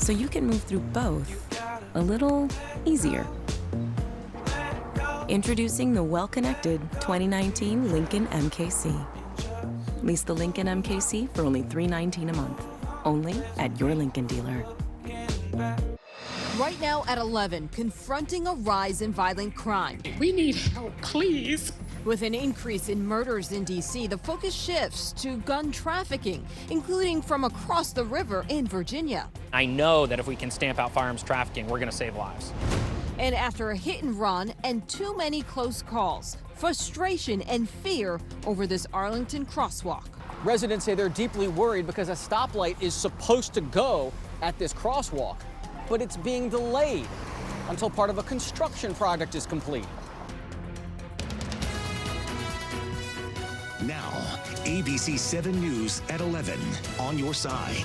so you can move through both a little easier. Introducing the well-connected 2019 Lincoln MKC. Lease the Lincoln MKC for only $319 a month, only at your Lincoln dealer. Right now at 11, confronting a rise in violent crime. We need help, please. With an increase in murders in D.C., the focus shifts to gun trafficking, including from across the river in Virginia. I know that if we can stamp out firearms trafficking, we're going to save lives. And after a hit and run and too many close calls, frustration and fear over this Arlington crosswalk. Residents say they're deeply worried because a stoplight is supposed to go at this crosswalk, but it's being delayed until part of a construction project is complete. Now, ABC 7 News at 11 on your side.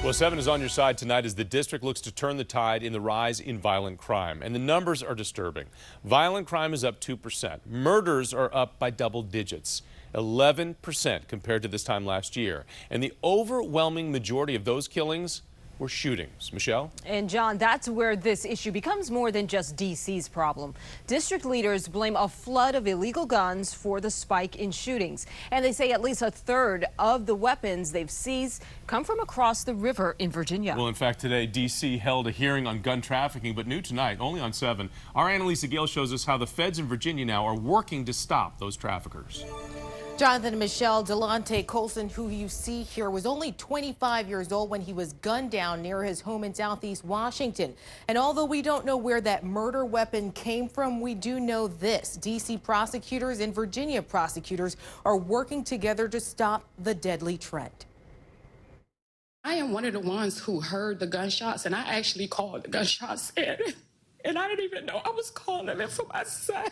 Well, 7 is on your side tonight as the district looks to turn the tide in the rise in violent crime. And the numbers are disturbing. Violent crime is up 2%. Murders are up by double digits, 11% compared to this time last year. And the overwhelming majority of those killings were shootings. Michelle? And John, that's where this issue becomes more than just D.C.'s problem. District leaders blame a flood of illegal guns for the spike in shootings. And they say at least a third of the weapons they've seized come from across the river in Virginia. Well, in fact, today, D.C. held a hearing on gun trafficking, but new tonight, only on 7. Our Annalisa Gale shows us how the feds in Virginia now are working to stop those traffickers. Jonathan and Michelle, Delonte Colson, who you see here, was only 25 years old when he was gunned down near his home in Southeast Washington. And although we don't know where that murder weapon came from, we do know this. D.C. prosecutors and Virginia prosecutors are working together to stop the deadly trend. I am one of the ones who heard the gunshots, and I actually called the gunshots in. And I didn't even know I was calling it for my son.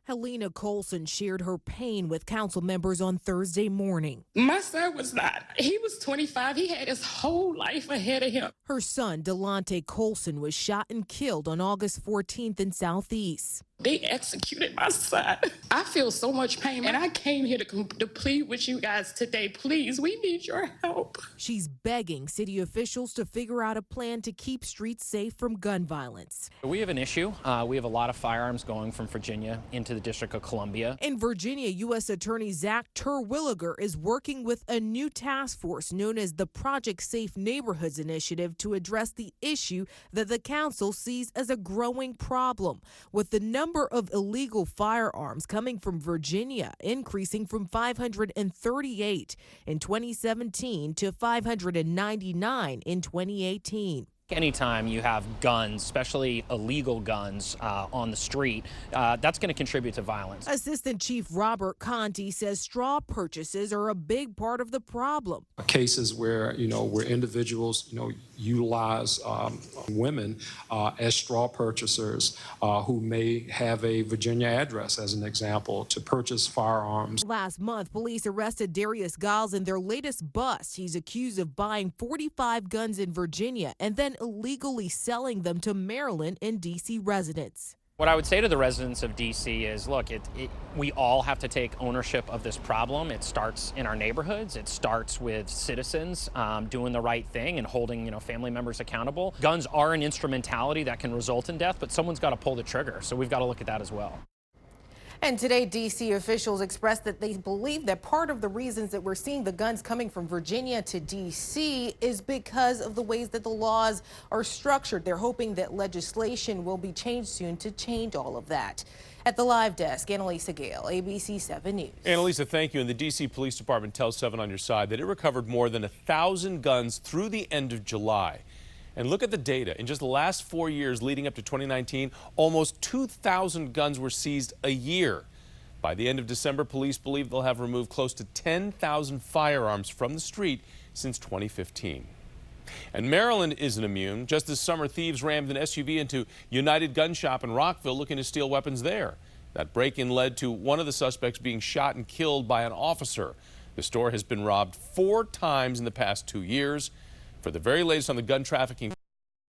Helena Colson shared her pain with council members on Thursday morning. My son was not. He was 25. He had his whole life ahead of him. Her son, Delonte Colson, was shot and killed on August 14th in Southeast. They executed my son. I feel so much pain, and I came here to plead with you guys today. Please, we need your help. She's begging city officials to figure out a plan to keep streets safe from gun violence. We have an issue. We have a lot of firearms going from Virginia into the District of Columbia. In Virginia, U.S. Attorney Zach Terwilliger is working with a new task force known as the Project Safe Neighborhoods Initiative to address the issue that the council sees as a growing problem, with the number of illegal firearms coming from Virginia increasing from 538 in 2017 to 599 in 2018. Anytime you have guns, especially illegal guns, on the street, that's going to contribute to violence. Assistant Chief Robert Conti says straw purchases are a big part of the problem. Cases where, where individuals, utilize women as straw purchasers who may have a Virginia address, as an example, to purchase firearms. Last month, police arrested Darius Giles in their latest bust. He's accused of buying 45 guns in Virginia and then illegally selling them to Maryland and D.C. residents. What I would say to the residents of D.C. is, look, we all have to take ownership of this problem. It starts in our neighborhoods. It starts with citizens doing the right thing and holding, family members accountable. Guns are an instrumentality that can result in death, but someone's got to pull the trigger. So we've got to look at that as well. And today, D.C. officials expressed that they believe that part of the reasons that we're seeing the guns coming from Virginia to D.C. is because of the ways that the laws are structured. They're hoping that legislation will be changed soon to change all of that. At the live desk, Annalisa Gale, ABC 7 News. Annalisa, thank you. And the D.C. Police Department tells 7 on your side that it recovered more than 1,000 guns through the end of July. And look at the data. In just the last 4 years leading up to 2019, almost 2,000 guns were seized a year. By the end of December, police believe they'll have removed close to 10,000 firearms from the street since 2015. And Maryland isn't immune. Just this summer, thieves rammed an SUV into United Gun Shop in Rockville looking to steal weapons there. That break-in led to one of the suspects being shot and killed by an officer. The store has been robbed 4 times in the past 2 years. For the very latest on the gun trafficking